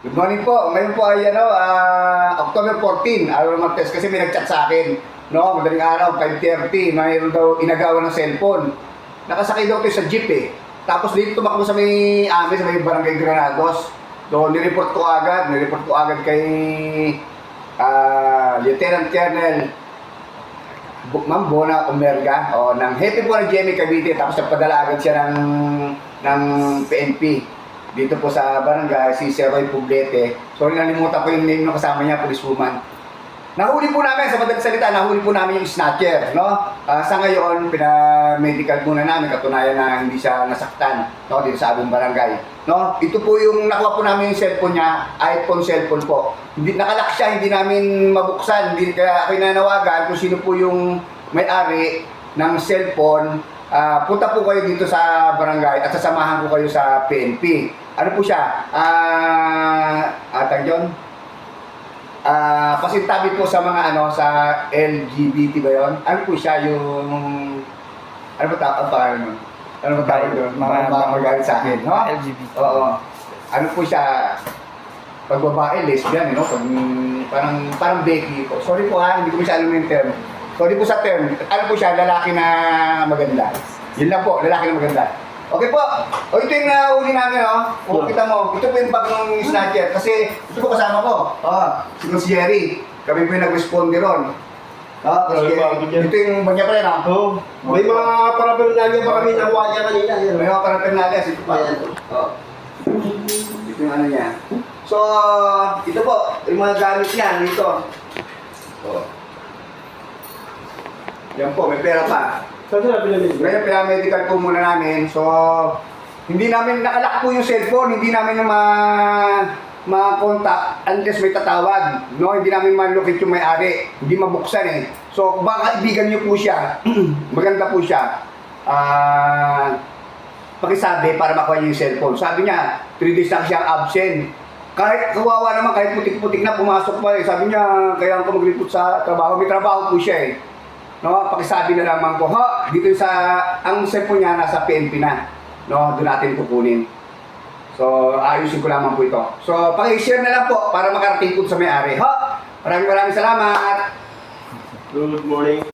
Good morning po. Ngayon po ay October 14, araw ng Martes, kasi may nag-chat sa akin. No, madaling araw, 5:30, mayroon daw inagawan ng cellphone. Nakasakay daw ito sa jeep eh. Tapos dito tumakbo sa may amin, sa may Barangay Granados. So, nireport ko agad kay Lieutenant Colonel Ma'am Bona Umerga, ng hepe po ng GMA Cavite. Tapos nagpadala agad siya ng PNP. Dito po sa barangay, si Sir Roy Puglete. Sorry, nalimutan ko yung name ng kasama niya, policewoman. Nahuli po namin, sa madaling salita, nahuli po namin yung snatcher, no? Sa ngayon, pinamedical muna namin, katunayan na hindi siya nasaktan, no? Dito sa abong barangay, no? Ito po yung nakuha po namin yung cellphone niya, iPhone cellphone po. Hindi, nakalock siya, hindi namin mabuksan, hindi, kaya ako nanawagan kung sino po yung may-ari ng cellphone. Punta po kayo dito sa barangay at sasamahan ko kayo sa PNP. Ano po siya? John? Pasintabi po sa mga sa LGBT ba yon? Ano po siya yung ano ba tawag nun? Ano ba tawag doon? Mga magalit sa akin, no? LGBT. Oo. Ano po siya? Pag babae, lesbian, no? Parang Becky po. Sorry po hindi ko siya alam yung term. Sorry po sa term. Ano po siya? Lalaki na maganda. Yun lang po, lalaki na maganda. Okay po. Ito yung nahuli namin, kita mo. Ito po yung bag ng snatcher. Kasi ito po kasama ko. Si Jerry. Kami po yung nag-responde ron. Ito yung bag niya pa rin, May mga paraphernalia pa kami nakuha niya kanina. May mga paraphernalia. Ito pa. Ito yung ano niya. So, ito po. Yung mga gamit niya. Ito. Yan po. May pera pa. Ngayon, pinamedical po muna namin. So, hindi namin nakalak po yung cellphone. Hindi namin ma-contact unless may tatawag. No? Hindi namin ma-locate yung may-ari. Hindi mabuksan eh. So, baka kaibigan niyo po siya. Maganda po siya. Pakisabi para makuha niyo yung cellphone. Sabi niya, 3 days na siyang absent. Kahit kawawa naman, kahit putik-putik na pumasok pa eh. Sabi niya, kaya ako mag-report sa trabaho. May trabaho po siya eh. No, pakisabi na lamang po, dito ang cellphone niya nasa PNP na. No, doon natin kukunin. So, ayusin ko lamang po ito. So, paki-share na lang po para makarating po sa may-ari. Maraming salamat. Good morning.